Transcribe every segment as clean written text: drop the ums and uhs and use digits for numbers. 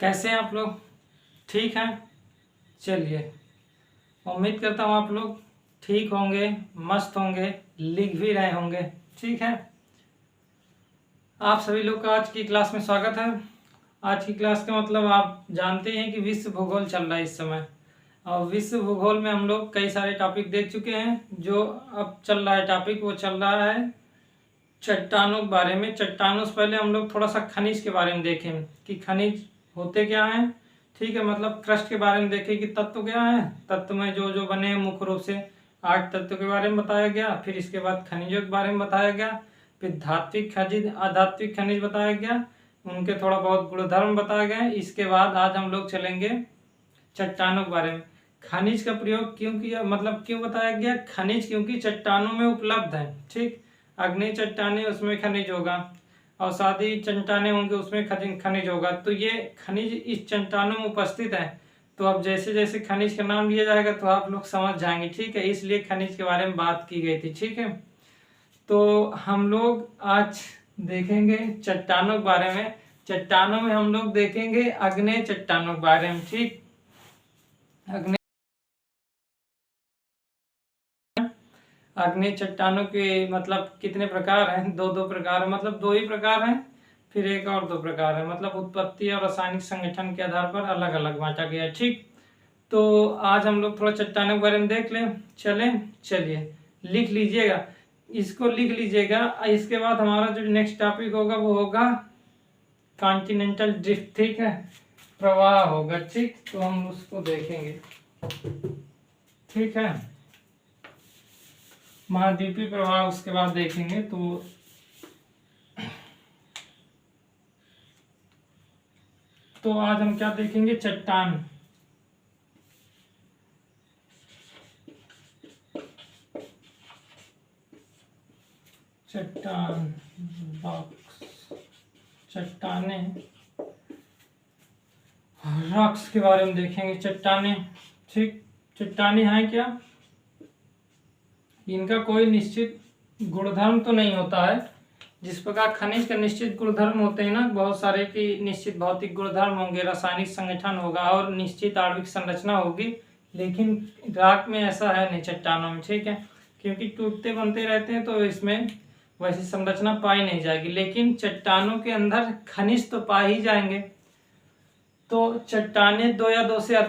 कैसे हैं आप लोग? ठीक हैं? चलिए, उम्मीद करता हूँ आप लोग ठीक होंगे, मस्त होंगे, लिख भी रहे होंगे। ठीक है, आप सभी लोग का आज की क्लास में स्वागत है। आज की क्लास का मतलब आप जानते हैं कि विश्व भूगोल चल रहा है इस समय, और विश्व भूगोल में हम लोग कई सारे टॉपिक देख चुके हैं। जो अब चल रहा है टॉपिक वो चल रहा है चट्टानों के बारे में। चट्टानों से पहले हम लोग थोड़ा सा खनिज के बारे में देखें कि खनिज होते क्या हैं। ठीक है, मतलब क्रस्ट के बारे में देखें कि तत्व क्या है, तत्व में जो जो बने हैं मुख्य रूप से 8 तत्व के बारे में बताया गया। फिर इसके बाद खनिजों के बारे में बताया गया। फिर धात्विक खनिज, अधात्विक खनिज बताया गया, उनके थोड़ा बहुत गुणधर्म बताया गया। इसके बाद आज हम लोग चलेंगे चट्टानों के बारे में। खनिज का प्रयोग क्यों किया, मतलब क्यों बताया गया खनिज, क्योंकि चट्टानों में उपलब्ध है। ठीक, अग्नि चट्टानें उसमें खनिज होगा, अवसादी चट्टानें होंगे उसमें खनिज होगा। तो ये खनिज इस चट्टानों में उपस्थित है। तो अब जैसे जैसे खनिज का नाम लिया जाएगा तो आप लोग समझ जाएंगे। ठीक है, इसलिए खनिज के बारे में बात की गई थी। ठीक है, तो हम लोग आज देखेंगे चट्टानों के बारे में। चट्टानों में हम लोग देखेंगे आग्नेय चट्टानों के बारे में। ठीक, आग्नेय चट्टानों के मतलब कितने प्रकार हैं? दो प्रकार, मतलब दो ही प्रकार हैं। फिर एक और दो प्रकार है, मतलब उत्पत्ति और रासायनिक संगठन के आधार पर अलग अलग बांटा गया है। ठीक, तो आज हम लोग थोड़ा चट्टानों के बारे में देख लें। चलिए लिख लीजिएगा, इसको लिख लीजिएगा। इसके बाद हमारा जो नेक्स्ट टॉपिक होगा वो होगा कॉन्टिनेंटल ड्रिफ्ट। ठीक है, प्रवाह होगा। ठीक, तो हम उसको देखेंगे। ठीक है, महाद्वीपीय प्रवाह उसके बाद देखेंगे। तो आज हम क्या देखेंगे? चट्टान। चट्टान चट्टाने रॉक्स के बारे में देखेंगे। चट्टाने, ठीक, चट्टाने हैं क्या? इनका कोई निश्चित गुणधर्म तो नहीं होता है। जिस प्रकार खनिज का निश्चित गुणधर्म होते हैं ना, बहुत सारे की निश्चित भौतिक गुणधर्म होंगे, रासायनिक संगठन होगा और निश्चित आणविक संरचना होगी। लेकिन राख में ऐसा है नहीं, चट्टानों में। ठीक है, क्योंकि टूटते बनते रहते हैं तो इसमें वैसी संरचना पाई नहीं जाएगी। लेकिन चट्टानों के अंदर खनिज तो पा ही जाएंगे। तो चट्टाने दो या दो से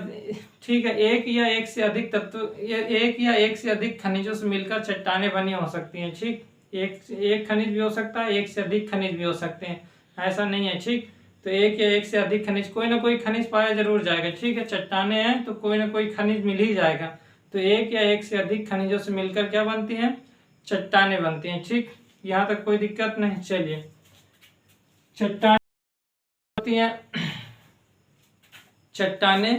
ठीक है, एक या एक से अधिक तत्व, एक या एक से अधिक खनिजों से मिलकर चट्टाने बनी हो सकती हैं। ठीक, एक खनिज भी हो सकता है, एक से अधिक खनिज भी हो सकते हैं, ऐसा नहीं है। ठीक, तो एक या एक से अधिक खनिज, कोई ना कोई खनिज पाया जरूर जाएगा। ठीक है, चट्टाने हैं तो कोई ना कोई खनिज मिल ही जाएगा। तो एक या एक से अधिक खनिजों से मिलकर क्या बनती हैं? चट्टाने बनती हैं। ठीक, यहाँ तक कोई दिक्कत नहीं। चलिए, चट्टाने होती हैं, चट्टाने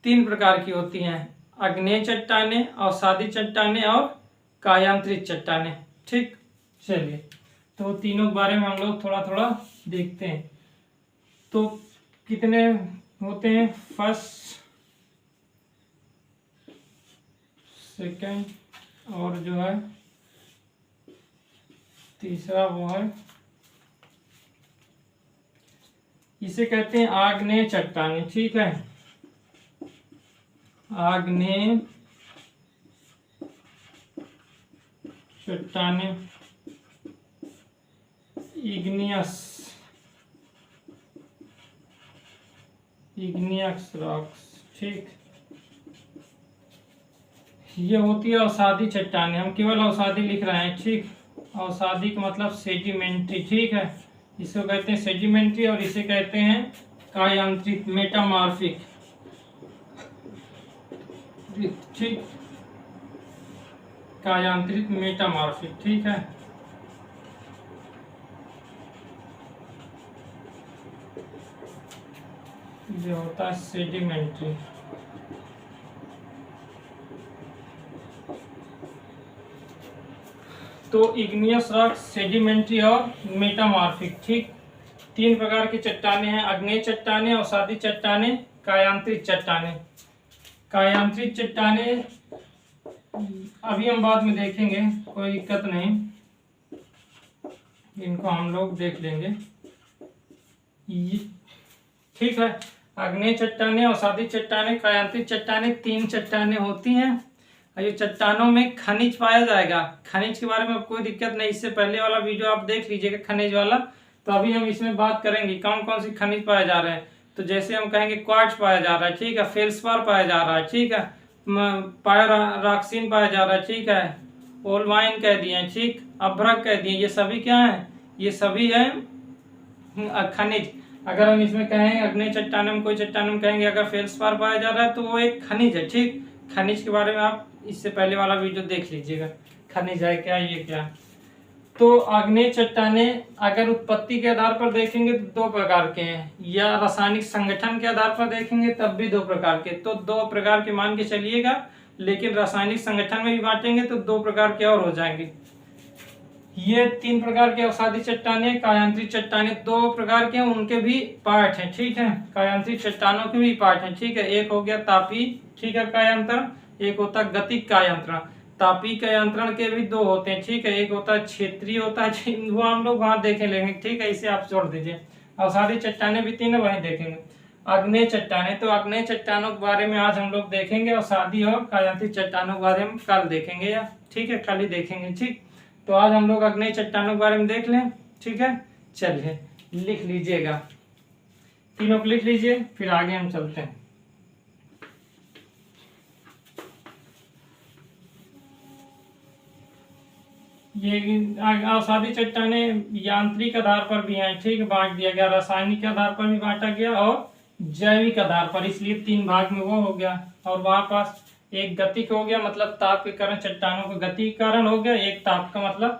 3 प्रकार की होती हैं: आग्नेय चट्टाने, अवसादी चट्टाने और कायांतरित चट्टाने। ठीक, चलिए, तो तीनों के बारे में हम लोग थोड़ा थोड़ा देखते हैं। तो कितने होते हैं? फर्स्ट, सेकंड और जो है तीसरा वो है, इसे कहते हैं आग्नेय चट्टाने। ठीक है, आग्नेय चट्टाने, इग्नियस रॉक्स। ठीक, ये होती है अवसादी चट्टाने। हम केवल अवसादी लिख रहे हैं। ठीक, अवसादी का मतलब सेडिमेंट्री। ठीक है, इसको कहते हैं सेडिमेंट्री और इसे कहते हैं कायांतरित, मेटामॉर्फिक। ठीक, कायांतरित, मेटामॉर्फिक। ठीक है, ये होता है सेडिमेंट्री। तो इग्नियस रॉक, सेडिमेंट्री और मेटामॉर्फिक। ठीक, 3 प्रकार की चट्टाने हैं: आग्नेय चट्टाने, अवसादी चट्टाने, कायांतरित चट्टाने। कायांतरित चट्टाने अभी हम बाद में देखेंगे, कोई दिक्कत नहीं, इनको हम लोग देख लेंगे। ठीक है, आग्नेय चट्टानें, अवसादी चट्टानें, कायांतित चट्टानें, 3 चट्टानें होती हैं। और ये चट्टानों में खनिज पाया जाएगा। खनिज के बारे में कोई दिक्कत नहीं, इससे पहले वाला वीडियो आप देख लीजिएगा खनिज वाला। तो अभी हम इसमें बात करेंगे कौन कौन सी खनिज पाए जा रहे हैं। तो जैसे हम कहेंगे क्वार्ट्ज पाया जा रहा है, ठीक है, फेल्सपार पाया जा रहा है, ठीक है, पायरोक्सिन पाया जा रहा है, ठीक है, ओलवाइन कह दिए, ठीक, अभ्रक कह दिए, ये सभी क्या है, ये सभी है खनिज। अगर हम इसमें कहें अग्नि चट्टानों में, कोई चट्टानों में कहेंगे अगर फेल्सपार पाया जा रहा है तो वो एक खनिज है, ठीक। खनिज के बारे में आप इससे पहले वाला वीडियो देख लीजिएगा, खनिज है क्या, ये क्या। तो आग्नेय चट्टानें अगर उत्पत्ति के आधार पर देखेंगे तो 2 प्रकार के हैं, या रासायनिक संगठन के आधार पर देखेंगे तब भी 2 प्रकार के। तो 2 प्रकार के मान के चलिएगा, लेकिन रासायनिक संगठन में भी बांटेंगे तो 2 प्रकार के और हो जाएंगे। ये 3 प्रकार के अवसादी चट्टानें, कायांतरित चट्टानें 2 प्रकार के हैं, उनके भी पार्ट हैं, ठीक है। कायांतरित चट्टानों के भी पार्ट हैं, ठीक है। एक हो गया तापी, ठीक है, कायांतरण, एक होता है गतिक कायांतरण। तापी कायांतरण के भी 2 होते हैं, ठीक है। एक होता है क्षेत्रीय होता है, वो हम लोग वहां देखे लेंगे, ठीक है, इसे आप छोड़ दीजिए। अवसादी चट्टानें भी 3 वहीं देखेंगे। आग्नेय चट्टानें, तो आग्नेय चट्टानों के बारे में आज हम लोग देखेंगे, अवसादी और कायांतरित चट्टानों के बारे में कल देखेंगे, या ठीक है, कल ही देखेंगे, ठीक। तो आज हम लोग आग्नेय चट्टानों के बारे में देख लें, ठीक है। चलिए लिख लीजिएगा, तीनों को लिख लीजिए, फिर आगे हम चलते हैं। ये अवसादी चट्टानें यांत्रिक आधार पर भी हैं, ठीक, बांट दिया गया, रासायनिक आधार पर भी बांटा गया और जैविक आधार पर, इसलिए 3 भाग में वो हो गया। और वहां पास एक गतिक हो गया, मतलब ताप के कारण चट्टानों का गति के कारण हो गया, एक ताप का मतलब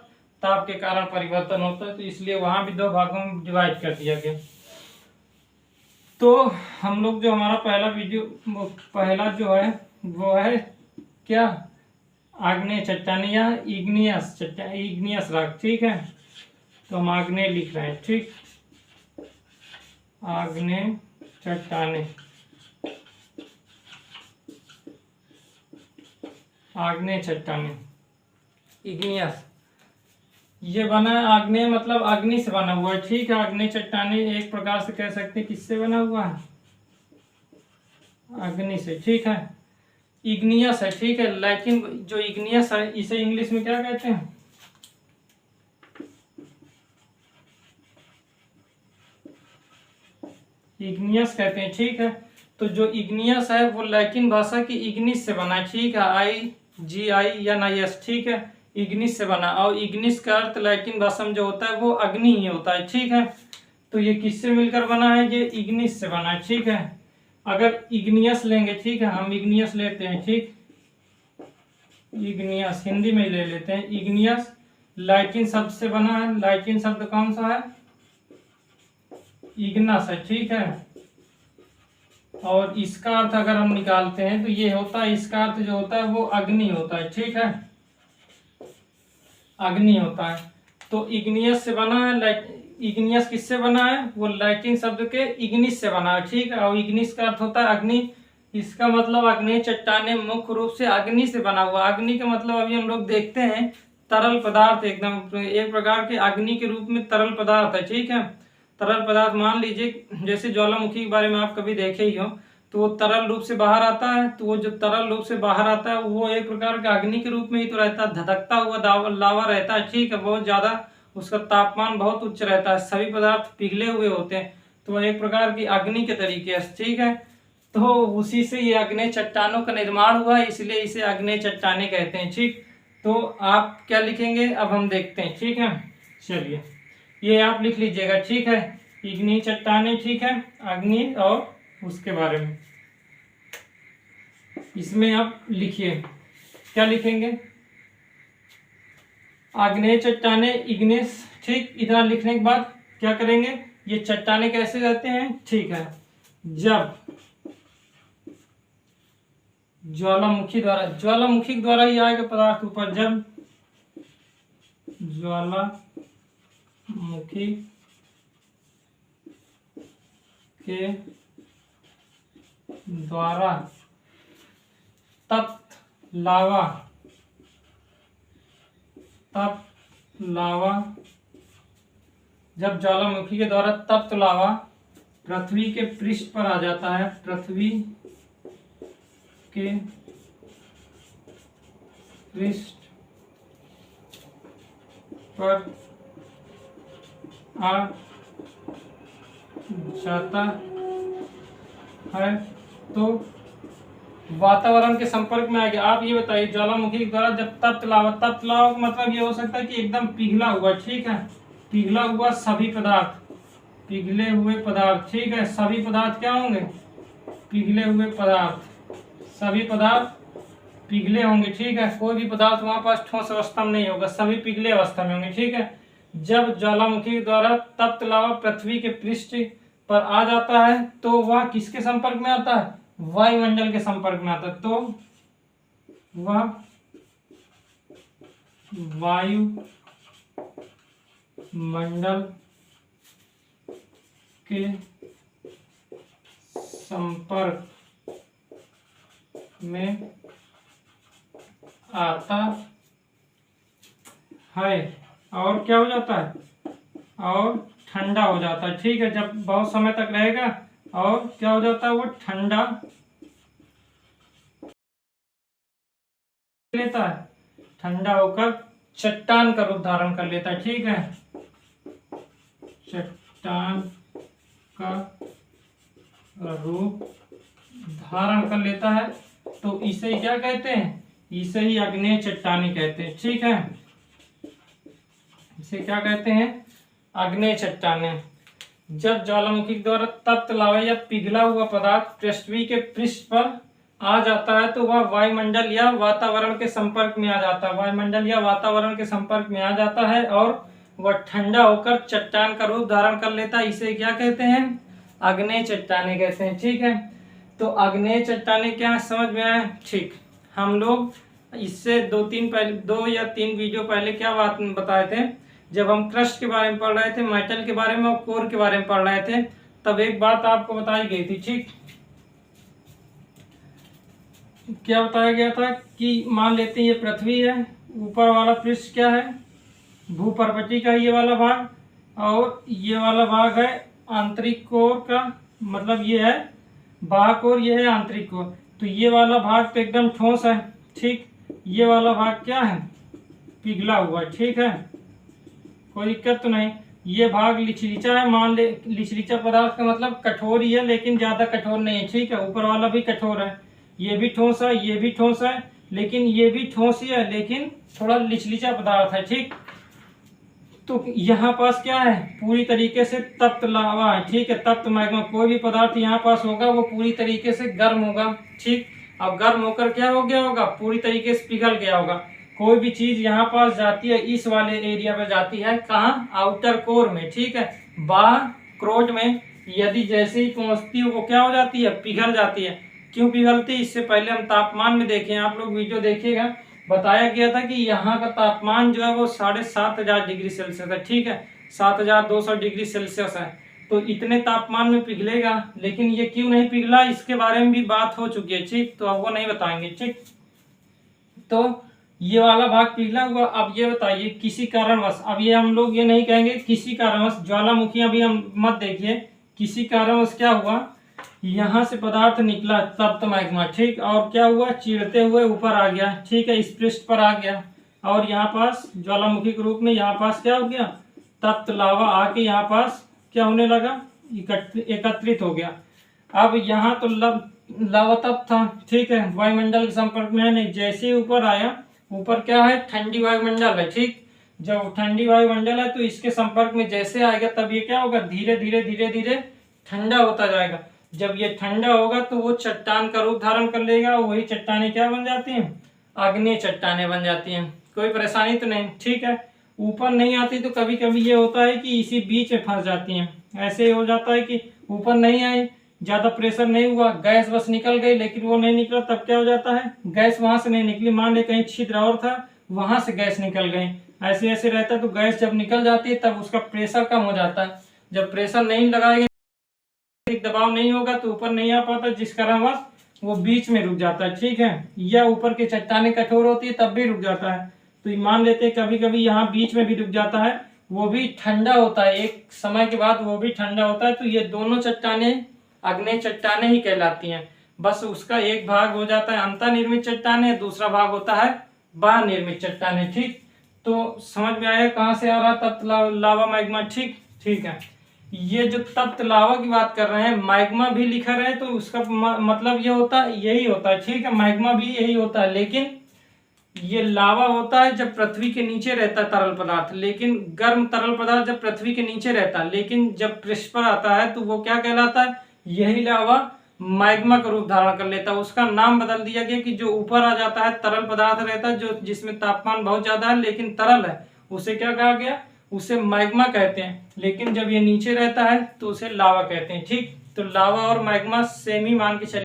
ताप के कारण परिवर्तन होता है, तो इसलिए वहां भी 2 भागों में डिवाइड कर दिया गया। तो हम लोग जो हमारा पहला वीडियो, पहला जो है वो है क्या, आग्नेय चट्टानें या इग्नियस चट्टान, इग्नियस रॉक, ठीक है। तो हम आग्नेय लिख रहे हैं, ठीक, आग्नेय चट्टानें, आग्नेय चट्टानें, इग्नियस, ये बना है आग्नेय मतलब अग्नि से बना हुआ है, ठीक है। आग्नेय चट्टानें एक प्रकार से कह सकते हैं किससे बना हुआ है, अग्नि से, ठीक है। इग्नियस है, ठीक है, लेकिन जो इग्नियस है इसे इंग्लिश में क्या कहते हैं, इग्नियस कहते हैं, ठीक है। तो जो इग्नियस है वो लैटिन भाषा की इग्निस से बना है, ठीक है, IGINIS, ठीक है, इग्निस से बना। और इग्निस का अर्थ लैटिन भाषा में जो होता है वो अग्नि ही होता है, ठीक है। तो ये किससे मिलकर बना है, ये इग्निस से बना है, ठीक है। अगर इग्नियस लेंगे, ठीक है, हम इग्नियस लेते हैं, ठीक, इग्नियस हिंदी में ले लेते हैं। इग्नियस लैटिन शब्द से बना है, लैटिन शब्द कौन सा है, इग्नस है, ठीक है। और इसका अर्थ अगर हम निकालते हैं तो ये होता है, इसका अर्थ जो होता है वो अग्नि होता है, ठीक है, अग्नि होता है। तो इग्नियस से बना है, इग्नियस किससे बना है, वो लैटिन शब्द के इग्निस से बना है, ठीक है। और इग्निस का अर्थ होता है अग्नि, इसका मतलब आग्नेय चट्टानें मुख्य रूप से अग्नि से बना हुआ। अग्नि का मतलब अभी हम लोग देखते हैं तरल पदार्थ, एकदम एक प्रकार के अग्नि के रूप में तरल पदार्थ है, ठीक है। तरल पदार्थ मान लीजिए जैसे ज्वालामुखी के बारे में आप कभी देखे ही हो, तो वो तरल रूप से बाहर आता है, तो वो जो तरल रूप से बाहर आता है वो एक प्रकार का अग्नि के रूप में ही तो रहता है, धधकता हुआ लावा रहता है, ठीक है, बहुत ज्यादा उसका तापमान बहुत उच्च रहता है, सभी पदार्थ पिघले हुए होते हैं, तो वह एक प्रकार की अग्नि के तरीके से, ठीक है। तो उसी से ये आग्नेय चट्टानों का निर्माण हुआ है, इसलिए इसे आग्नेय चट्टानें कहते हैं, ठीक। तो आप क्या लिखेंगे अब हम देखते हैं, ठीक है। चलिए ये आप लिख लीजिएगा, ठीक है, इग्नि चट्टानें, ठीक है, अग्नि और उसके बारे में। इसमें आप लिखिए, क्या लिखेंगे, आग्नेय चट्टानें, इग्निस, ठीक। इतना लिखने के बाद क्या करेंगे, ये चट्टानें कैसे रहते हैं, ठीक है, जब ज्वालामुखी द्वारा ही आएगा पदार्थ ऊपर, जब ज्वालामुखी के द्वारा तप्त लावा, जब ज्वालामुखी के द्वारा तप्त लावा पृथ्वी के पृष्ठ पर आ जाता है, पृथ्वी के पृष्ठ पर आ जाता है तो वातावरण के संपर्क में आ गया। आप ये बताइए, ज्वालामुखी के द्वारा जब तप्त लावा मतलब ये हो सकता है कि एकदम पिघला हुआ, ठीक है, पिघला हुआ सभी पदार्थ, पिघले हुए पदार्थ, ठीक है, सभी पदार्थ क्या होंगे, पिघले हुए पदार्थ, सभी पदार्थ पिघले होंगे, ठीक है, कोई भी पदार्थ वहां पास ठोस अवस्था में नहीं होगा, सभी पिघले अवस्था में होंगे, ठीक है। जब ज्वालामुखी द्वारा तप्त लावा पृथ्वी के पृष्ठ पर आ जाता है तो वह किसके संपर्क में आता है, वायुमंडल के संपर्क में आता है, तो वह वायुमंडल के संपर्क में आता है और क्या हो जाता है, और ठंडा हो जाता है, ठीक है। जब बहुत समय तक रहेगा और क्या हो जाता है, वो ठंडा लेता है, ठंडा होकर चट्टान का रूप धारण कर लेता है, ठीक है, चट्टान का रूप धारण कर लेता है, तो इसे ही क्या कहते हैं, इसे ही आग्नेय चट्टानी कहते हैं, ठीक है, इसे क्या कहते हैं, आग्नेय चट्टाने। जब ज्वालामुखी द्वारा तप्त लावा या पिघला हुआ पदार्थ पृथ्वी के पृष्ठ पर आ जाता है तो वह वायुमंडल या वातावरण के संपर्क में आ जाता है, वायुमंडल या वातावरण के संपर्क में आ जाता है और वह ठंडा होकर चट्टान का रूप धारण कर लेता है, इसे क्या कहते हैं, आग्नेय चट्टाने कहते हैं, ठीक है। तो आग्नेय चट्टाने क्या समझ में आया, ठीक। हम लोग इससे दो या तीन वीडियो पहले क्या बात बताए थे, जब हम क्रस्ट के बारे में पढ़ रहे थे, मेटल के बारे में और कोर के बारे में पढ़ रहे थे, तब एक बात आपको बताई गई थी, ठीक, क्या बताया गया था कि मान लेते हैं ये पृथ्वी है, ऊपर वाला पृष्ठ क्या है, भूपर्वती का ये वाला भाग, और ये वाला भाग है आंतरिक कोर का, मतलब ये है बाह्य कोर, ये है आंतरिक कोर। तो ये वाला भाग तो एकदम ठोस है, ठीक, ये वाला भाग क्या है, पिघला हुआ है, ठीक है, कोई दिक्कत तो नहीं। ये भाग लिचलीचा है, मान ले लिचलीचा पदार्थ का मतलब कठोर ही है लेकिन ज्यादा कठोर नहीं है, ठीक है, ऊपर वाला भी कठोर है, ये भी ठोस है, ये भी ठोस है, लेकिन ये भी ठोस ही है लेकिन थोड़ा लिचलीचा पदार्थ है, ठीक। तो यहाँ पास क्या है, पूरी तरीके से तप्त लावा है, ठीक है, तप्त मैग्मा, कोई भी पदार्थ यहाँ पास होगा वो पूरी तरीके से गर्म होगा, ठीक, अब गर्म होकर क्या हो गया होगा, पूरी तरीके से पिघल गया होगा। कोई भी चीज यहाँ पास जाती है, इस वाले एरिया पे जाती है, कहाँ, आउटर कोर में, ठीक है, बाह्य क्रोट में, यदि जैसे ही पहुंचती है वो क्या हो जाती है, पिघल जाती है। क्यों पिघलती है, इससे पहले हम तापमान में देखें, आप लोग वीडियो देखिएगा, बताया गया था कि यहाँ का तापमान जो है वो 7,500 डिग्री सेल्सियस है, ठीक है, 7,200 डिग्री सेल्सियस है, तो इतने तापमान में पिघलेगा। लेकिन ये क्यों नहीं पिघला, इसके बारे में भी बात हो चुकी है, ठीक, तो अब वो नहीं बताएंगे, ठीक। तो ये वाला भाग पिघला हुआ। अब ये बताइए किसी कारणवश, अब ये हम लोग ये नहीं कहेंगे किसी कारणवश, ज्वालामुखी अभी हम मत देखिए, किसी कारणवश क्या हुआ, यहाँ से पदार्थ निकला तप्त मैग्मा, ठीक, और क्या हुआ, चिरते हुए ऊपर आ गया, ठीक है, इस पृष्ठ पर आ गया, और यहाँ पास ज्वालामुखी के रूप में यहाँ पास क्या हो गया, तप्त लावा आके यहाँ पास क्या होने लगा, एकत्रित हो गया। अब यहाँ तो लावा तप्त था, ठीक है, वायुमंडल के संपर्क में है नहीं, जैसे ही ऊपर आया, ऊपर क्या है, ठंडी वायुमंडल है, ठीक, जब ठंडी वायुमंडल है तो इसके संपर्क में जैसे आएगा तब ये क्या होगा, धीरे धीरे धीरे धीरे ठंडा होता जाएगा। जब ये ठंडा होगा तो वो चट्टान का रूप धारण कर लेगा, वही चट्टाने क्या बन जाती हैं, आग्नेय चट्टाने बन जाती हैं। कोई परेशानी तो नहीं, ठीक है। ऊपर नहीं आती तो कभी कभी ये होता है कि इसी बीच में फंस जाती हैं, ऐसे हो जाता है कि ऊपर नहीं आई, ज्यादा प्रेशर नहीं हुआ, गैस बस निकल गई, लेकिन वो नहीं निकला, तब क्या हो जाता है, गैस वहां से नहीं निकली, मान ले कहीं छिद्र और था, वहां से गैस निकल गई, ऐसे ऐसे रहता है। तो गैस जब निकल जाती है तब उसका प्रेशर कम हो जाता है, जब प्रेशर नहीं लगाएंगे, दबाव नहीं होगा तो ऊपर नहीं आ पाता, जिस कारणवश वो बीच में रुक जाता है, ठीक है, या ऊपर की चट्टाने कठोर होती है तब भी रुक जाता है। तो मान लेते हैं कभी कभी यहाँ बीच में भी रुक जाता है, वो भी ठंडा होता है, एक समय के बाद वो भी ठंडा होता है। तो ये दोनों चट्टानें आग्नेय चट्टानें ही कहलाती हैं। बस उसका एक भाग हो जाता है अंतर्निर्मित चट्टानें, दूसरा भाग होता है बाह्य निर्मित चट्टानें। ठीक, तो समझ में आया कहाँ से आ रहा तप्त लावा मैग्मा। ठीक ठीक है। ये जो तप्त लावा की बात कर रहे हैं, मैग्मा भी लिखा रहे तो उसका मतलब ये होता है, यही होता है। ठीक है, मैग्मा भी यही होता है, लेकिन ये लावा होता है जब पृथ्वी के नीचे रहता है तरल पदार्थ, लेकिन गर्म तरल पदार्थ जब पृथ्वी के नीचे रहता है, लेकिन जब पृष्ठ पर आता है तो वो क्या कहलाता है, यही लावा मैग्मा का रूप धारण कर लेता है। उसका नाम बदल दिया गया कि जो ऊपर आ जाता है तरल पदार्थ रहता है, जो जिसमें तापमान बहुत ज्यादा है लेकिन तरल है, उसे क्या कहा गया, उसे मैग्मा कहते हैं। लेकिन जब ये नीचे रहता है तो उसे लावा कहते हैं। ठीक, तो लावा और मैग्मा सेम ही मान के चलिए।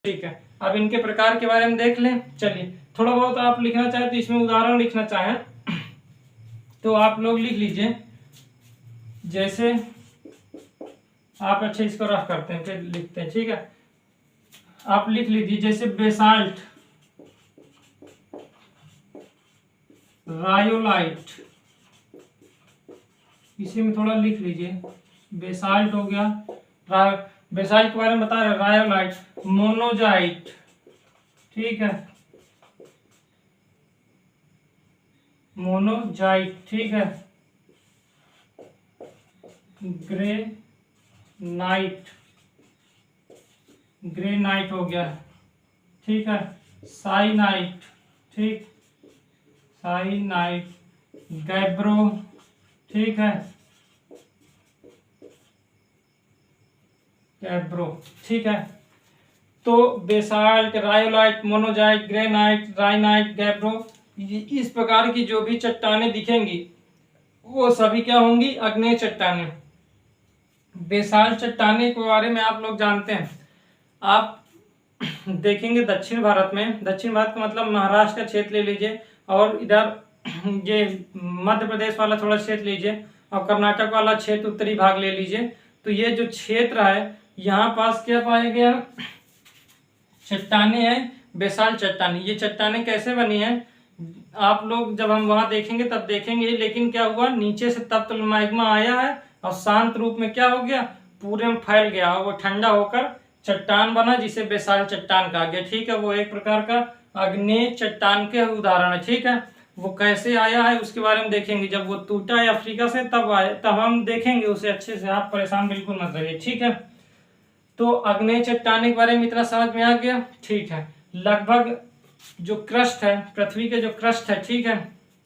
ठीक है, अब इनके प्रकार के बारे में देख लें। चलिए, थोड़ा बहुत आप लिखना चाहें तो इसमें उदाहरण लिखना चाहें तो आप लोग लिख लीजिए। जैसे आप अच्छे इसको रफ करते हैं फिर लिखते हैं। ठीक है, आप लिख लीजिए जैसे बेसाल्ट, रायोलाइट, इसी में थोड़ा लिख लीजिए। बेसाल्ट हो गया, बेसाल्ट के बारे में बता रहे, रायोलाइट, मोनोजाइट, ठीक है, मोनोजाइट, ठीक है, ग्रेनाइट, ग्रेनाइट हो गया, ठीक है, साइनाइट, ठीक, साइनाइट, गैब्रो, ठीक है, गैब्रो, ठीक है। तो बेसाल्ट, रायोलाइट, मोनोजाइट, ग्रेनाइट, राइनाइट, गैब्रो, इस प्रकार की जो भी चट्टानें दिखेंगी वो सभी क्या होंगी, आग्नेय चट्टानें। बेसाल्ट चट्टानें के बारे में आप लोग जानते हैं। आप देखेंगे दक्षिण भारत में, दक्षिण भारत का मतलब महाराष्ट्र का क्षेत्र ले लीजिए, और इधर ये मध्य प्रदेश वाला थोड़ा क्षेत्र लीजिए, और कर्नाटक वाला क्षेत्र उत्तरी भाग ले लीजिए। तो ये जो क्षेत्र है यहाँ पास क्या पाया गया, चट्टानें हैं, बेसाल्ट चट्टानें। ये चट्टानें कैसे बनी है, आप लोग जब हम वहां देखेंगे तब देखेंगे। लेकिन क्या हुआ, नीचे से तप्त मैग्मा आया है और शांत रूप में क्या हो गया, पूरे में फैल गया, और वो ठंडा होकर चट्टान बना जिसे बेसाल्ट चट्टान कहा गया। ठीक है, वो एक प्रकार का आग्नेय चट्टान के उदाहरण है। ठीक है, वो कैसे आया है उसके बारे में देखेंगे, जब वो टूटा है अफ्रीका से तब आया, तब हम देखेंगे उसे अच्छे से। आप परेशान बिल्कुल मत रहिए। ठीक है, तो आग्नेय चट्टान के बारे में इतना समझ में आ गया। ठीक है, लगभग जो क्रस्ट है, पृथ्वी के जो क्रस्ट है, ठीक है,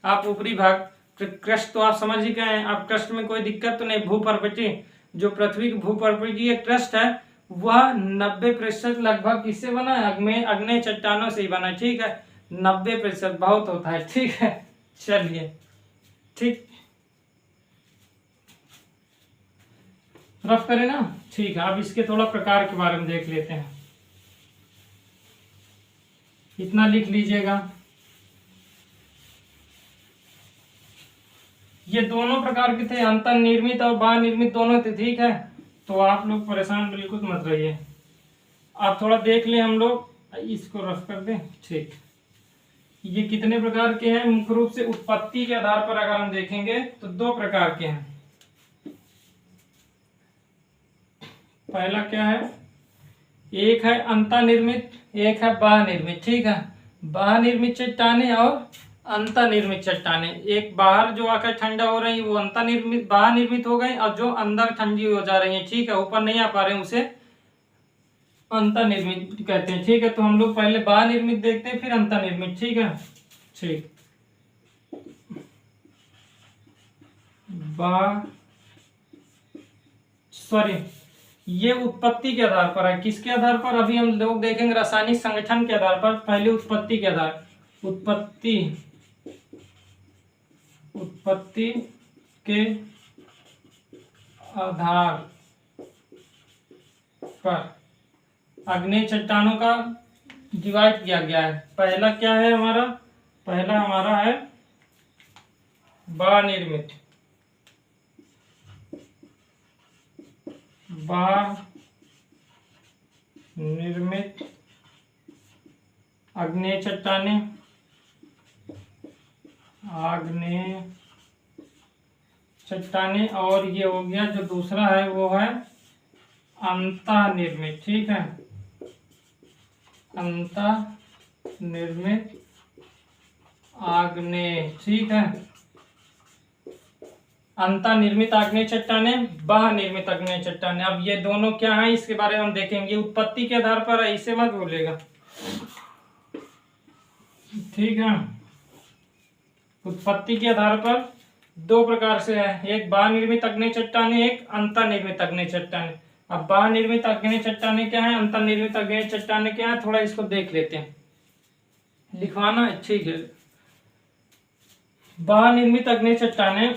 आप ऊपरी भाग, क्रस्ट तो आप समझ ही गए हैं, आप क्रस्ट में कोई दिक्कत तो नहीं। भूपर्वतीय, जो पृथ्वी की भूपर्वतीय क्रस्ट है वह 90% लगभग किससे बना है, आग्नेय चट्टानों से ही बना है। ठीक है, 90% बहुत होता है। ठीक है, चलिए, ठीक, रफ करें ना। ठीक है, अब इसके थोड़ा प्रकार के बारे में देख लेते हैं। इतना लिख लीजिएगा, ये दोनों प्रकार के थे, अंतर्निर्मित और बाह्य निर्मित दोनों थे। ठीक है, तो आप लोग परेशान बिल्कुल मत रहिए। आप थोड़ा देख लें, हम लोग इसको रफ कर दें। ठीक, ये कितने प्रकार के हैं, मुख्य रूप से उत्पत्ति के आधार पर अगर हम देखेंगे तो दो प्रकार के हैं। पहला क्या है, एक है अंतर्निर्मित, एक है बाह्य निर्मित। ठीक है, बाह्य निर्मित चट्टानें और अंतर्निर्मित चट्टानें। एक बाहर जो आकर ठंडा हो रही है वो अंतर्निर्मित, बाह्य निर्मित हो गई, और जो अंदर ठंडी हो जा रही है, ठीक है, ऊपर नहीं आ पा रहे हैं, उसे अंतर्निर्मित कहते हैं। ठीक है, तो हम लोग पहले बाह्य निर्मित देखते हैं फिर अंतर्निर्मित। ठीक है, ठीक, सॉरी, ये उत्पत्ति के आधार पर है। किसके आधार पर, अभी हम लोग देखेंगे रासायनिक संगठन के आधार पर। पहले उत्पत्ति के आधार, उत्पत्ति, उत्पत्ति के आधार पर आग्नेय चट्टानों का डिवाइड किया गया है। पहला क्या है हमारा, पहला हमारा है बाह्य निर्मित, बाह्य निर्मित आग्नेय चट्टानें, आग्नेय चट्टानें। और ये हो गया जो दूसरा है वो है अंतःनिर्मित, ठीक है, अंतःनिर्मित आग्नेय, ठीक है। अंतःनिर्मित आग्नेय चट्टानें, बाह्य निर्मित आग्नेय चट्टानें। अब ये दोनों क्या है इसके बारे में हम देखेंगे। उत्पत्ति के आधार पर ऐसे मत बोलेगा, ठीक है। उत्पत्ति के आधार पर दो प्रकार से है, एक बाह्य निर्मित आग्नेय चट्टानें, एक अंतःनिर्मित आग्नेय चट्टानें। अब बाह्य निर्मित आग्नेय चट्टानें क्या है, अंतःनिर्मित आग्नेय चट्टानें क्या है, थोड़ा इसको देख लेते हैं, लिखवाना, ठीक है। बाह्य निर्मित आग्नेय चट्टानें,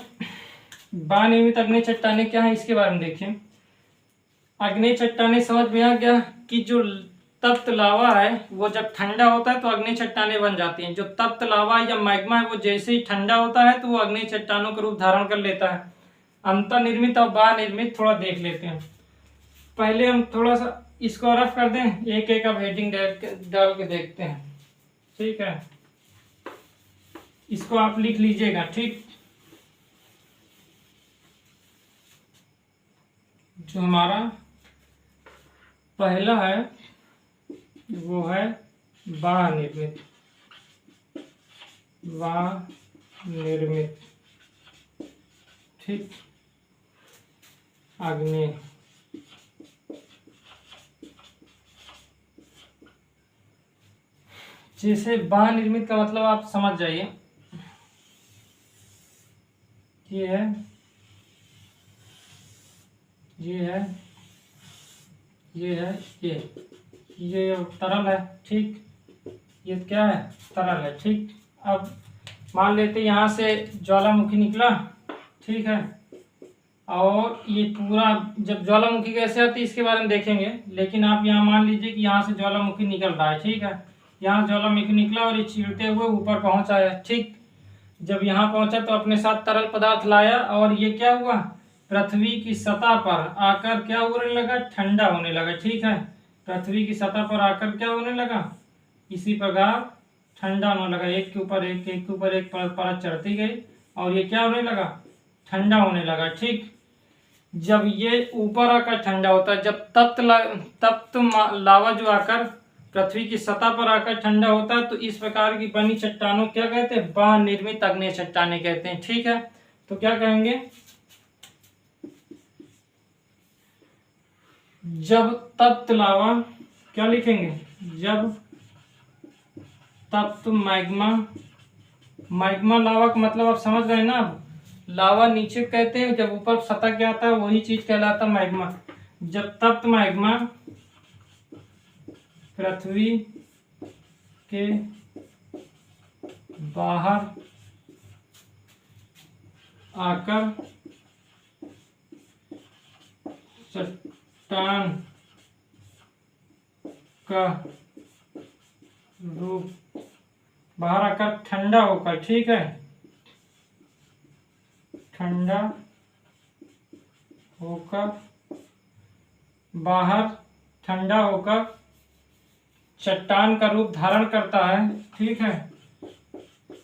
बाह्य निर्मित आग्नेय चट्टानें क्या है इसके बारे में देखिए। आग्नेय चट्टानें समझ में आ गया कि जो तप्त लावा है वो जब ठंडा होता है तो आग्नेय चट्टानें बन जाती हैं। जो तप्त लावा या मैग्मा है वो जैसे ही ठंडा होता है तो वो आग्नेय चट्टानों का रूप धारण कर लेता है। अंतर्निर्मित और बाह्य निर्मित थोड़ा देख लेते हैं। पहले हम थोड़ा सा इसको रफ कर दें, एक एक अब हेडिंग डाल के देखते हैं, ठीक है। इसको आप लिख लीजिएगा, ठीक। जो हमारा पहला है वो है बाह्य निर्मित, बाह्य निर्मित, ठीक, आग्नेय। जैसे बाह्य निर्मित का मतलब आप समझ जाइए, ये है, ये है, ये है, ये तरल है, ठीक, ये क्या है, तरल है, ठीक। अब मान लेते यहाँ से ज्वालामुखी निकला, ठीक है, और ये पूरा जब ज्वालामुखी कैसे आती है इसके बारे में देखेंगे, लेकिन आप यहाँ मान लीजिए कि यहाँ से ज्वालामुखी निकल रहा है, ठीक है। यहाँ ज्वालामुखी निकला और ये चीरते हुए ऊपर पहुँच आया, ठीक। जब यहाँ पहुँचा तो अपने साथ तरल पदार्थ लाया और ये क्या हुआ, पृथ्वी की सतह पर आकर क्या होने लगा, ठंडा होने लगा, ठीक है। पृथ्वी की सतह पर आकर क्या होने लगा, इसी प्रकार ठंडा होने लगा, एक के ऊपर एक, एक के ऊपर एक परत चढ़ती गई और ये क्या होने लगा, ठंडा होने लगा, ठीक। जब ये ऊपर आकर ठंडा होता है, जब तप्त लावा जो आकर पृथ्वी की सतह पर आकर ठंडा होता है तो इस प्रकार की बनी चट्टानों क्या कहते हैं, बाह्य निर्मित आग्नेय चट्टानें कहते हैं, ठीक है। तो क्या कहेंगे, जब तप्त लावा, क्या लिखेंगे, जब तप्त मैग्मा, मैग्मा लावा का मतलब आप समझ रहे हैं ना। अब लावा नीचे कहते हैं, जब ऊपर सतह क्या आता है वही चीज कहलाता है मैग्मा। जब तप्त मैग्मा पृथ्वी के बाहर आकर चट्टान का रूप, बाहर आकर ठंडा होकर, ठीक है, ठंडा होकर, बाहर ठंडा होकर चट्टान का रूप धारण करता है, ठीक है,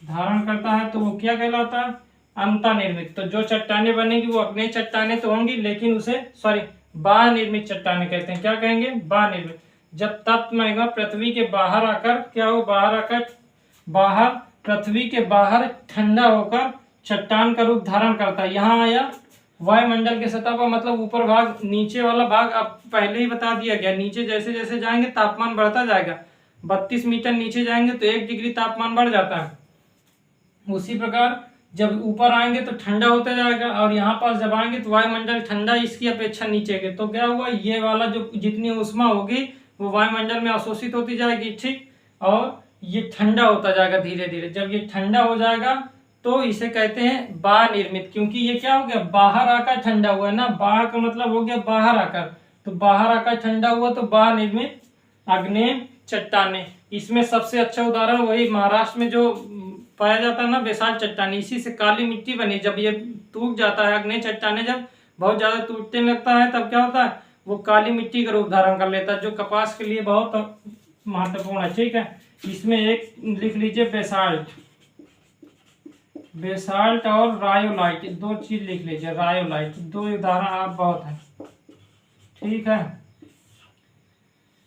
धारण करता है तो वो क्या कहलाता है, अंतःनिर्मित। तो जो चट्टानें बनेगी वो आग्नेय चट्टानें तो होंगी, लेकिन उसे बाह्य निर्मित चट्टानें कहते हैं। क्या कहेंगे, बाह्य निर्मित। जब तप्त मैग्मा पृथ्वी के बाहर आकर क्या हो, बाहर आकर, बाहर पृथ्वी के बाहर ठंडा होकर चट्टान का रूप धारण करता है। यहाँ आया वायुमंडल के सतह पर, मतलब ऊपर भाग, नीचे वाला भाग अब पहले ही बता दिया गया। नीचे जैसे जैसे जाएंगे तापमान बढ़ता जाएगा, 32 मीटर नीचे जाएंगे तो 1 डिग्री तापमान बढ़ जाता है। उसी प्रकार जब ऊपर आएंगे तो ठंडा होता जाएगा और यहाँ पर जब आएंगे तो वायुमंडल ठंडा इसकी अपेक्षा नीचे के, तो क्या हुआ, ये वाला जो जितनी उष्मा होगी वो वायुमंडल में अवशोषित होती जाएगी, ठीक, और ये ठंडा होता जाएगा धीरे धीरे। जब ये ठंडा हो जाएगा तो इसे कहते हैं बाह्य निर्मित, क्योंकि ये क्या हो गया, बाहर आकर ठंडा हुआ है ना, बाह्य का मतलब हो गया बाहर आकर, तो बाहर आकर ठंडा हुआ तो बाह्य निर्मित आग्नेय चट्टानें। इसमें सबसे अच्छा उदाहरण वही महाराष्ट्र में जो पाया जाता है ना, बेसाल्ट चट्टानें, इसी से काली मिट्टी बनी। जब ये टूट जाता है, आग्नेय चट्टानें जब बहुत ज्यादा टूटने लगता है तब क्या होता है, वो काली मिट्टी का रूप धारण कर लेता है, जो कपास के लिए बहुत महत्वपूर्ण है, ठीक है। इसमें एक लिख लीजिए बेसाल्ट, बेसाल्ट और रायोलाइट, दो चीज लिख लीजिए, रायोलाइट, दो उदाहरण आप बहुत है, ठीक है।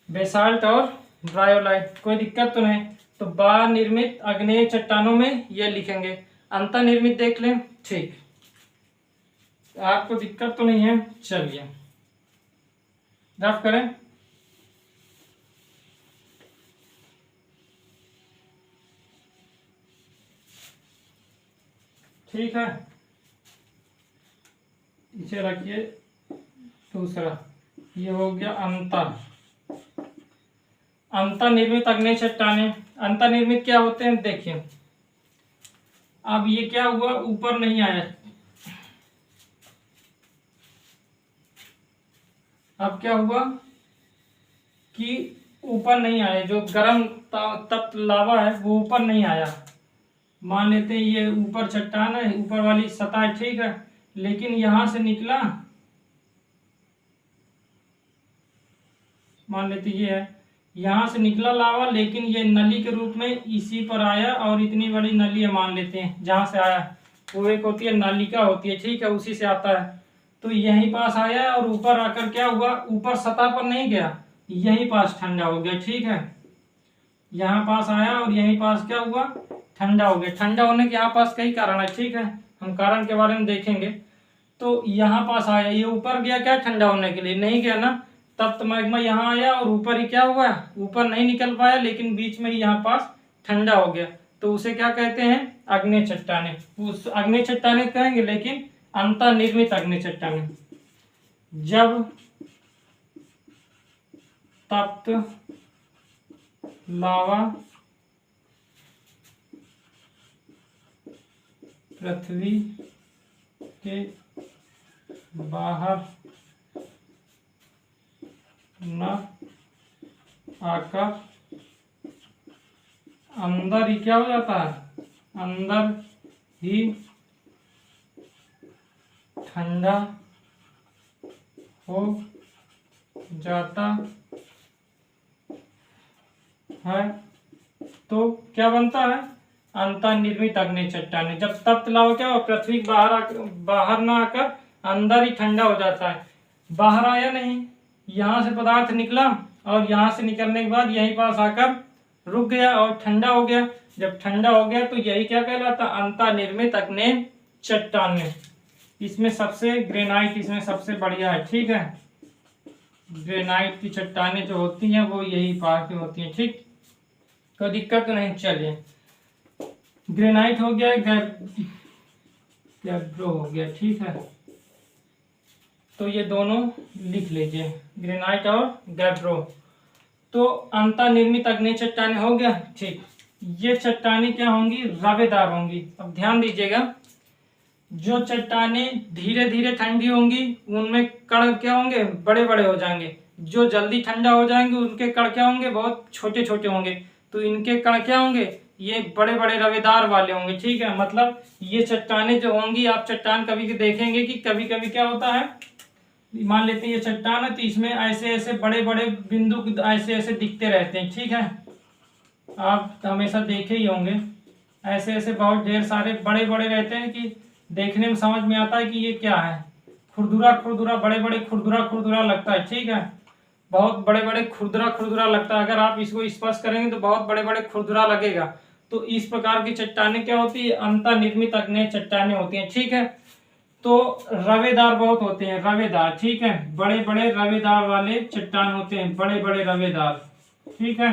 बेसाल्ट और रायोलाइट, कोई दिक्कत तो नहीं। तो बाह्य निर्मित आग्नेय चट्टानों में ये लिखेंगे। अंतर्निर्मित देख लें, ठीक, आपको दिक्कत तो नहीं है। चलिए रफ करें। ठीक है, इसे रखिए। दूसरा ये हो गया अंतर्निर्मित आग्नेय चट्टानें। अंतर्निर्मित क्या होते हैं देखिए। अब ये क्या हुआ, ऊपर नहीं आया। अब क्या हुआ कि ऊपर नहीं आया, जो गर्म तप्त लावा है वो ऊपर नहीं आया। मान लेते हैं ये ऊपर चट्टान है, ऊपर वाली सतह है, ठीक है, लेकिन यहां से निकला, मान लेते ये है, यहां से निकला लावा, लेकिन ये नली के रूप में इसी पर आया, और इतनी बड़ी नली है मान लेते हैं जहां से आया, वो एक होती है नालिका होती है, ठीक है, उसी से आता है। तो यहीं पास आया और ऊपर आकर क्या हुआ, ऊपर सतह पर नहीं गया, यहीं पास ठंडा हो गया, ठीक है। यहाँ पास आया और यहीं पास क्या हुआ, ठंडा हो गया। ठंडा होने के यहाँ पास कई कारण है, ठीक है, हम कारण के बारे में देखेंगे। तो यहाँ पास आया, ये ऊपर गया क्या, ठंडा होने के लिए नहीं गया ना, तब तो मैग्मा यहाँ आया और ऊपर ही क्या हुआ, ऊपर नहीं निकल पाया, लेकिन बीच में ही यहाँ पास ठंडा हो गया। तो उसे क्या कहते हैं, आग्नेय चट्टानें। उस आग्नेय चट्टानें कहेंगे, लेकिन अंतर्निर्मित आग्नेय चट्टानें। जब तप्त लावा पृथ्वी के बाहर न आकर अंदर ही क्या हो जाता है, अंदर ही ठंडा हो जाता है, तो क्या बनता है, अंतर्निर्मित आग्नेय चट्टानें। जब तप्त लावा क्या हो, पृथ्वी के बाहर ना आकर अंदर ही ठंडा हो जाता है। बाहर आया नहीं, यहाँ से पदार्थ निकला और यहाँ से निकलने के बाद यहीं पास आकर रुक गया और ठंडा हो गया। जब ठंडा हो गया तो यही क्या कहलाता, अंतर्निर्मित आग्नेय चट्टानें। इसमें सबसे ग्रेनाइट इसमें सबसे बढ़िया है, ठीक है। ग्रेनाइट की चट्टानें जो होती हैं वो यही पास की होती हैं, ठीक, कोई दिक्कत नहीं। चलिए, ग्रेनाइट हो गया, गैब्रो हो गया, ठीक है। तो ये दोनों लिख लीजिए, ग्रेनाइट और गैब्रो। तो अंतर्निर्मित आग्नेय चट्टानें हो गया, ठीक। ये चट्टानें क्या होंगी, रवेदार होंगी। अब ध्यान दीजिएगा, जो चट्टानें धीरे धीरे ठंडी होंगी उनमें कण क्या होंगे, बड़े बड़े हो जाएंगे। जो जल्दी ठंडा हो जाएंगे उनके कण क्या होंगे, बहुत छोटे छोटे होंगे। तो इनके कण क्या होंगे, ये बड़े बड़े रवेदार वाले होंगे, ठीक है। मतलब ये चट्टानें जो होंगी, आप चट्टान कभी देखेंगे कि कभी कभी क्या होता है, मान लेते हैं ये चट्टान है, तो इसमें ऐसे ऐसे बड़े बड़े बिंदु ऐसे ऐसे दिखते रहते हैं, ठीक है। आप हमेशा देखे ही होंगे, ऐसे ऐसे बहुत ढेर सारे बड़े बड़े रहते हैं कि देखने में समझ में आता है कि ये क्या है, खुरदुरा खुरदुरा, बड़े बड़े खुरदुरा खुरदुरा लगता है, ठीक है, बहुत बड़े बड़े खुरदुरा खुरदुरा लगता है। अगर आप इसको स्पर्श करेंगे तो बहुत बड़े बड़े खुरदुरा लगेगा। तो इस प्रकार की चट्टानें क्या होती है, अंतर्निर्मित आग्नेय चट्टानें होती हैं, ठीक है। तो रवेदार बहुत होते हैं, रवेदार, ठीक है, बड़े बड़े रवेदार वाले चट्टान होते हैं, बड़े बड़े रवेदार, ठीक है,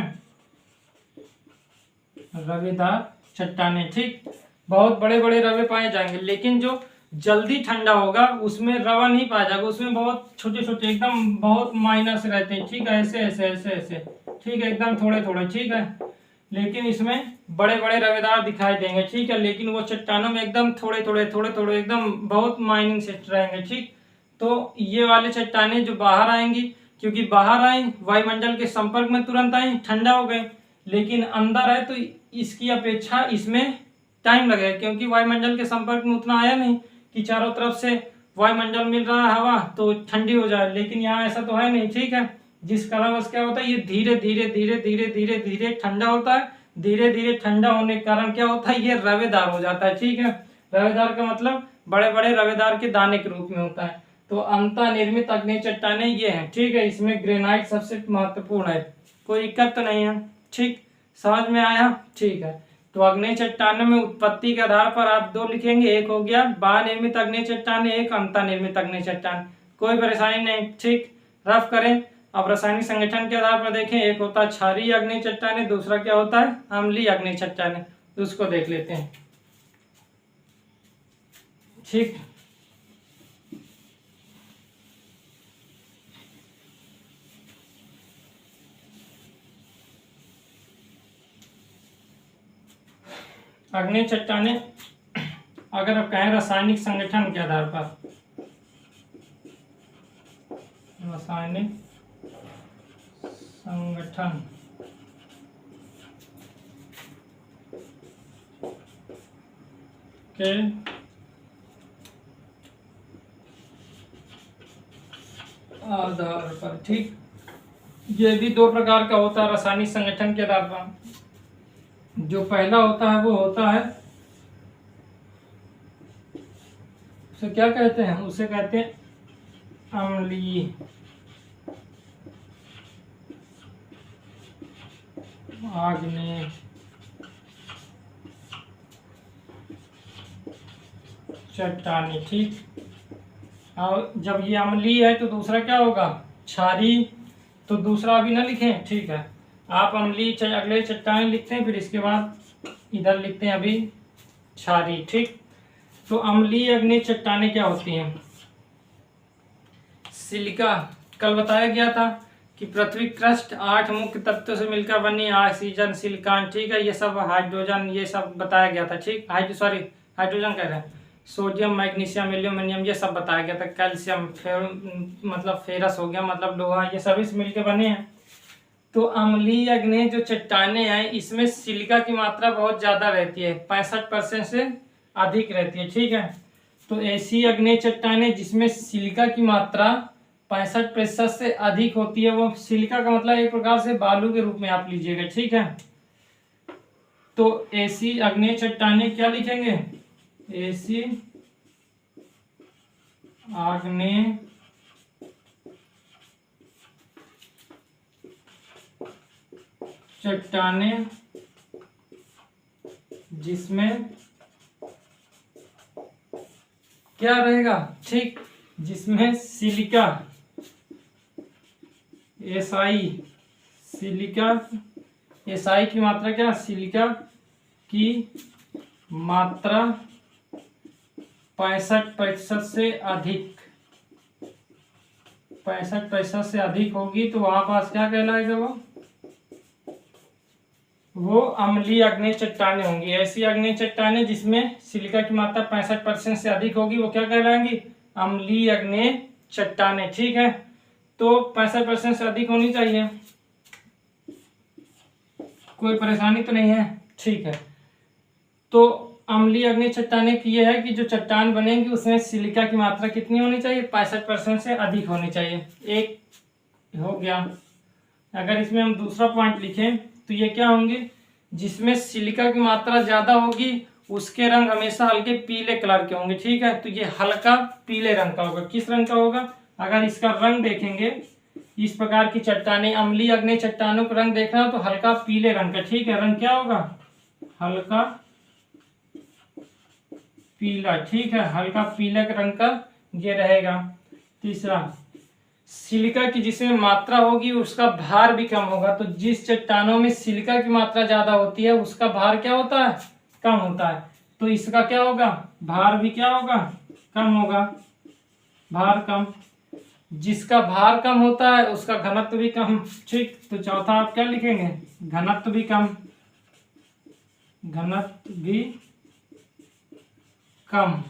रवेदार चट्टानें, ठीक, बहुत बड़े बड़े रवे पाए जाएंगे। लेकिन जो जल्दी ठंडा होगा उसमें रवा नहीं पाया जाएगा, उसमें बहुत छोटे छोटे एकदम बहुत माइनस रहते हैं, ठीक है, ऐसे ऐसे ऐसे ऐसे, ठीक है, एकदम थोड़े थोड़े, ठीक है। लेकिन इसमें बड़े बड़े रवेदार दिखाई देंगे, ठीक है, लेकिन वो चट्टानों में एकदम थोड़े थोड़े थोड़े थोड़े एकदम बहुत माइनिंग से रहेंगे, ठीक। तो ये वाले चट्टानें जो बाहर आएंगी, क्योंकि बाहर आई वायुमंडल के संपर्क में तुरंत आई, ठंडा हो गए, लेकिन अंदर है तो इसकी अपेक्षा इसमें टाइम लगेगा, क्योंकि वायुमंडल के संपर्क में उतना आया नहीं कि चारों तरफ से वायुमंडल मिल रहा है हवा तो ठंडी हो जाए। लेकिन यहाँ ऐसा तो है नहीं, ठीक है, जिस कारणवश क्या होता है, ये धीरे धीरे धीरे धीरे धीरे धीरे ठंडा होता है। धीरे धीरे ठंडा होने के कारण क्या होता है, ये रवेदार हो जाता है। ठीक है, रवेदार का मतलब बड़े बड़े रवेदार के दाने के रूप में होता है। तो अंतर्निर्मित अग्नेय चट्टानें ये हैं। ठीक है, इसमें ग्रेनाइट सबसे महत्वपूर्ण है। कोई दिक्कत तो नहीं है? ठीक, समझ में आया? ठीक है, तो अग्नेय चट्टानों में उत्पत्ति के आधार पर आप दो लिखेंगे, एक हो गया बाह्य निर्मित अग्नेय चट्टान, एक अंतर्निर्मित अग्नेय चट्टान। कोई परेशानी नहीं। ठीक, रफ करें। अब रासायनिक संगठन के आधार पर देखें, एक होता है क्षारीय अग्नेय चट्टाने, दूसरा क्या होता है, अम्लीय अग्नेय चट्टाने। तो उसको देख लेते हैं। ठीक, अग्नेय चट्टाने अगर आप कहें रासायनिक संगठन के आधार पर, रासायनिक संगठन के आधार पर, ठीक, ये भी दो प्रकार का होता है रासायनिक संगठन के आधार पर। जो पहला होता है वो होता है, उसे क्या कहते हैं, उसे कहते हैं अम्लीय आग्नेय चट्टानी। ठीक, और जब ये अम्लीय है तो दूसरा क्या होगा, क्षारीय। तो दूसरा अभी ना लिखें। ठीक है, आप अम्लीय अगले चट्टाने लिखते हैं, फिर इसके बाद इधर लिखते हैं अभी क्षारीय। ठीक, तो अम्लीय अग्नेय चट्टाने क्या होती हैं, सिलिका। कल बताया गया था कि पृथ्वी क्रस्ट 8 मुख्य तत्वों से मिलकर बनी, ऑक्सीजन, सिलिकॉन। ठीक है, ये सब हाइड्रोजन, ये सब बताया गया था। ठीक, हाइड्रोजन कह रहे हैं, सोडियम, मैग्नीशियम, एल्यूमिनियम, ये सब बताया गया था। कैल्शियम, मतलब फेरस हो गया, मतलब लोहा, ये सभी से मिलकर बने हैं। तो अम्लीय अग्नेय जो चट्टाने हैं, इसमें सिलिका की मात्रा बहुत ज़्यादा रहती है, 65% से अधिक रहती है। ठीक है, तो ऐसी अग्नेय चट्टाने जिसमें सिलिका की मात्रा 65% से अधिक होती है, वो सिलिका का मतलब एक प्रकार से बालू के रूप में आप लीजिएगा। ठीक है, तो ऐसी अग्नेय चट्टाने क्या लिखेंगे, ऐसी आग्नेय चट्टाने जिसमें क्या रहेगा, ठीक, जिसमें सिलिका, एसआई, सिलिका, एसआई की मात्रा क्या, सिलिका की मात्रा 65% से अधिक, 65% से अधिक होगी, तो वहां पास क्या कहलाएगा, वो अम्लीय अग्नेय चट्टाने होंगी। ऐसी अग्नेय चट्टाने जिसमें सिलिका की मात्रा 65% से अधिक होगी, वो क्या कहलाएंगी, अम्लीय अग्नेय चट्टाने। ठीक है, तो 65% से अधिक होनी चाहिए, कोई परेशानी तो नहीं है? ठीक है, तो अम्लीय अग्नेय चट्टाने की यह है कि जो चट्टान बनेंगी उसमें सिलिका की मात्रा कितनी होनी चाहिए, 65% से अधिक होनी चाहिए। एक हो गया। अगर इसमें हम दूसरा पॉइंट लिखें तो ये क्या होंगे, जिसमें सिलिका की मात्रा ज़्यादा होगी उसके रंग हमेशा हल्के पीले कलर के होंगे। ठीक है, तो ये हल्का पीले रंग का होगा। किस रंग का होगा, अगर इसका रंग देखेंगे, इस प्रकार की चट्टानें, अम्लीय अग्नेय चट्टानों का रंग देखना हो तो हल्का पीले रंग का। ठीक है, रंग क्या होगा, हल्का पीला। ठीक है, हल्का पीले रंग का ये रहेगा। तीसरा, सिलिका की जिसमें मात्रा होगी उसका भार भी कम होगा। तो जिस चट्टानों में सिलिका की मात्रा ज्यादा होती है उसका भार क्या होता है, कम होता है। तो इसका क्या होगा, भार भी क्या होगा, कम होगा, भार कम। जिसका भार कम होता है उसका घनत्व भी कम। ठीक, तो चौथा आप क्या लिखेंगे, घनत्व भी कम, घनत्व भी कम।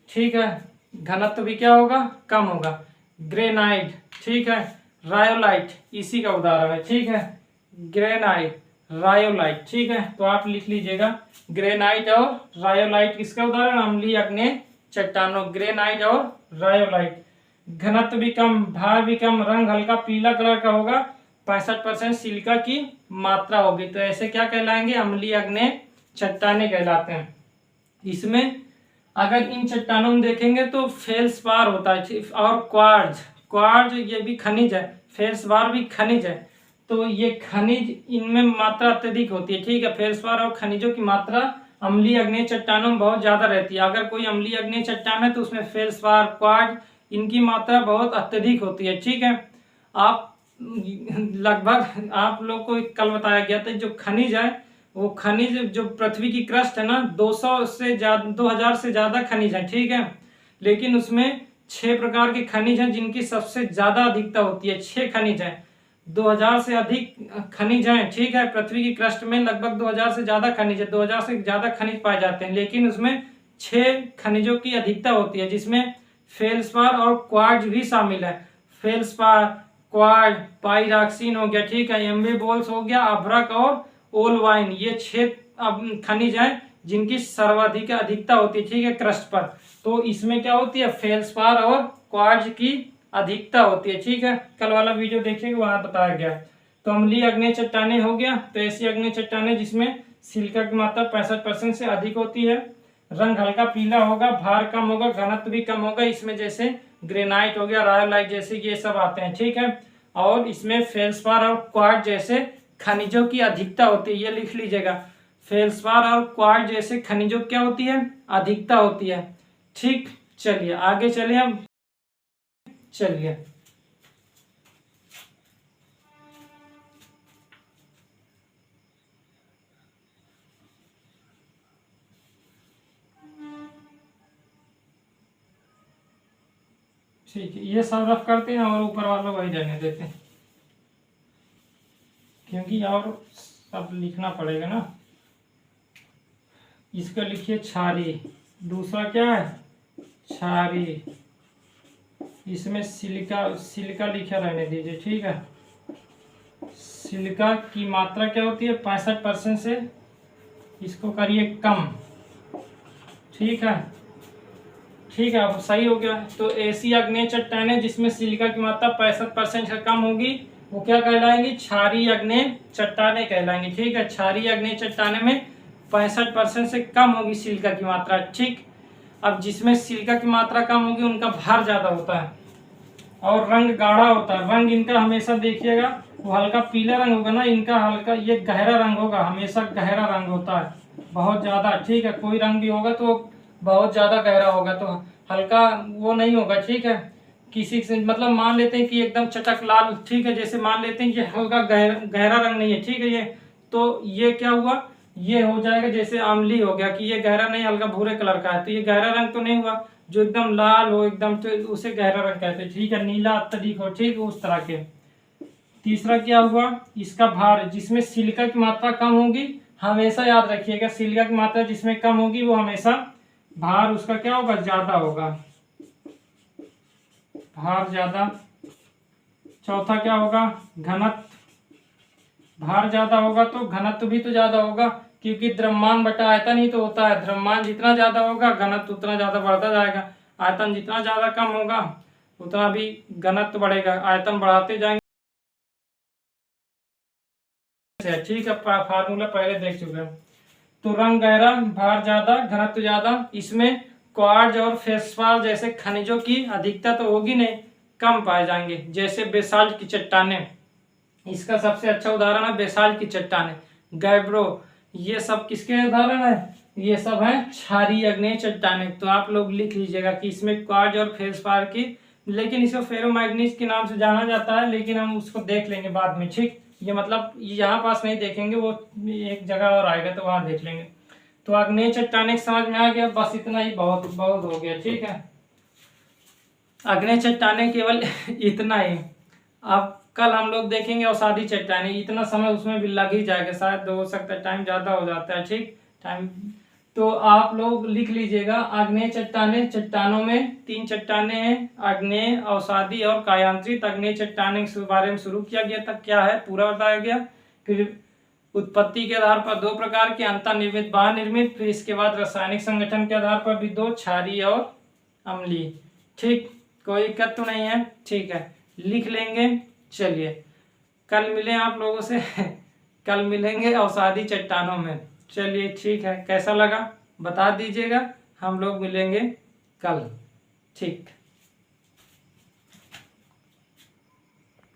ठीक है, घनत्व भी क्या होगा, कम होगा। ग्रेनाइट, ठीक है, रायोलाइट इसी का उदाहरण है। ठीक है, ग्रेनाइट, रायोलाइट। ठीक है, तो आप लिख लीजिएगा, ग्रेनाइट और रायोलाइट किसका उदाहरण, अम्लीय अग्नेय चट्टानों, ग्रेनाइट और रायोलाइट। घनत्व भी कम, भार भी कम, रंग हल्का पीला कलर का होगा, 65% सिलिका की मात्रा होगी। तो ऐसे क्या कहलाएंगे? अम्लीय आग्नेय चट्टानें कहलाते हैं। इसमें अगर इन चट्टानों में देखेंगे तो फेल्सपार होता है और क्वार्ज, क्वार्ज ये भी खनिज है, फेल्सपार भी खनिज है। तो ये खनिज इनमें मात्रा अत्यधिक होती है, ठीक है। फेल्सपार और खनिजों की मात्रा अम्लीय आग्नेय चट्टानों में बहुत ज्यादा रहती है। अगर कोई अम्लीय आग्नेय चट्टान है तो उसमें फेल्सपार, क्वार्ज इनकी मात्रा बहुत अत्यधिक होती है, ठीक है। आप लगभग आप लोग को कल बताया गया था जो खनिज है वो खनिज जो पृथ्वी की क्रस्ट है ना 200 से ज्यादा 2000 से ज्यादा खनिज है, ठीक है। लेकिन उसमें 6 प्रकार के खनिज हैं जिनकी सबसे ज्यादा अधिकता होती है। 6 खनिज हैं, 2000 से अधिक खनिज हैं, ठीक है। पृथ्वी की क्रस्ट में लगभग 2000 से ज्यादा खनिज है, 2000 से ज्यादा खनिज पाए जाते हैं, लेकिन उसमें 6 खनिजों की अधिकता होती है जिसमें फेल्सपार और क्वार्ज भी शामिल है। फेल्सपार, क्वार्ज, पाइरॉक्सीन हो गया, ठीक है, एम्बेबोल्स हो गया, अभ्रक और ओलवाइन, ये 6 खनिज हैं जिनकी सर्वाधिक अधिकता होती है, ठीक है, क्रस्ट पर। तो इसमें क्या होती है? फेल्सपार और क्वार्ज की अधिकता होती है, ठीक है। कल वाला वीडियो देखिएगा, वहां बताया गया। तो अम्लीय आग्नेय चट्टानें हो गया, तो ऐसी आग्नेय चट्टानें जिसमें सिलिका की मात्रा 65% से अधिक होती है, रंग हल्का पीला होगा, भार कम होगा, घनत्व भी कम होगा। इसमें जैसे ग्रेनाइट हो गया, रायोलाइट जैसे ये सब आते हैं, ठीक है। और इसमें फेल्सपार और क्वार्ज जैसे खनिजों की अधिकता होती है, ये लिख लीजिएगा। फेल्सपार और क्वार्ज जैसे खनिजों क्या होती है? अधिकता होती है, ठीक। चलिए आगे चलिए हम, चलिए ठीक है, ये सब रफ करते हैं और ऊपर वाला वही रहने देते हैं क्योंकि और सब लिखना पड़ेगा ना। इसका लिखिए क्षारी, दूसरा क्या है? क्षारी, इसमें सिलिका, सिलिका लिखा रहने दीजिए, ठीक है। सिलिका की मात्रा क्या होती है? 65% से इसको करिए कम, ठीक है, ठीक है। अब सही हो गया। तो ऐसी आग्नेय चट्टानें जिसमें सिलिका की मात्रा 65% से कम होगी वो क्या कहलाएंगी? क्षारीय आग्नेय चट्टानें कहलाएंगी, ठीक है। क्षारीय आग्नेय चट्टानें में 65% से कम होगी सिलिका की मात्रा, ठीक। अब जिसमें सिलिका की मात्रा कम होगी उनका भार ज्यादा होता है और रंग गाढ़ा होता है। रंग इनका हमेशा देखिएगा वो हल्का पीला रंग होगा ना, इनका हल्का ये गहरा रंग होगा, हमेशा गहरा रंग होता है बहुत ज्यादा, ठीक है। कोई रंग भी होगा तो बहुत ज्यादा गहरा होगा, तो हल्का वो नहीं होगा, ठीक है। किसी से मतलब मान लेते हैं कि एकदम चटक लाल, ठीक है, जैसे मान लेते हैं कि हल्का गहरा रंग नहीं है, ठीक है। ये तो ये क्या हुआ? ये हो जाएगा जैसे आमली हो गया कि ये गहरा नहीं, हल्का भूरे कलर का है, तो ये गहरा रंग तो नहीं हुआ। जो एकदम लाल हो एकदम, तो उसे गहरा रंग कहते हैं, ठीक है। नीला अत्यधिक हो, ठीक, उस तरह के। तीसरा क्या हुआ? इसका भार, जिसमें सिलिका की मात्रा कम होगी, हमेशा याद रखिएगा सिलिका की मात्रा जिसमें कम होगी वो हमेशा भार उसका क्या होगा? ज्यादा होगा, भार ज्यादा। चौथा क्या होगा? घनत्व, भार ज्यादा होगा तो घनत्व भी तो ज्यादा होगा, क्योंकि द्रव्यमान बटा आयतन ही तो होता है। द्रव्यमान जितना ज्यादा होगा घनत्व उतना ज्यादा बढ़ता जाएगा, आयतन जितना ज्यादा कम होगा उतना भी घनत्व बढ़ेगा, आयतन बढ़ाते जाएंगे, ठीक है। फार्मूला पहले देख चुके हैं। तो रंग गहरा, भार ज्यादा, घनत्व ज्यादा। इसमें क्वार्ज और फेल्सपार जैसे खनिजों की अधिकता तो होगी नहीं, कम पाए जाएंगे, जैसे बेसाल्ट की चट्टानें। इसका सबसे अच्छा उदाहरण है बेसाल्ट की चट्टानें, गैब्रो, ये सब किसके उदाहरण है? ये सब है क्षारीय आग्नेय चट्टानें। तो आप लोग लिख लीजिएगा कि इसमें क्वार्ज और फेल्सपार की, लेकिन इसको फेरोमैग्नीज के नाम से जाना जाता है, लेकिन हम उसको देख लेंगे बाद में, ठीक। ये मतलब यहाँ पास नहीं देखेंगे, वो एक जगह और आएगा तो वहां देख लेंगे। तो आग्नेय चट्टानें समझ में आ गया, बस इतना ही बहुत बहुत हो गया, ठीक है। आग्नेय चट्टानें केवल इतना ही। अब कल हम लोग देखेंगे अवसादी चट्टानें, इतना समय उसमें भी लग ही जाएगा, शायद हो सकता है टाइम ज्यादा हो जाता है, ठीक टाइम। तो आप लोग लिख लीजिएगा आग्नेय चट्टानें, चट्टानों में 3 चट्टानें हैं, आग्नेय, अवसादी और कायांतरित। आग्नेय चट्टानें के बारे में शुरू किया गया था, क्या है पूरा बताया गया। फिर उत्पत्ति के आधार पर 2 प्रकार के, अंतर्निर्मित, बाह्य निर्मित। फिर इसके बाद रासायनिक संगठन के आधार पर भी 2, क्षारीय और अम्लीय, ठीक। कोई दिक्कत तो नहीं है? ठीक है, लिख लेंगे। चलिए कल मिलें आप लोगों से कल मिलेंगे अवसादी चट्टानों में। चलिए ठीक है, कैसा लगा बता दीजिएगा। हम लोग मिलेंगे कल। ठीक।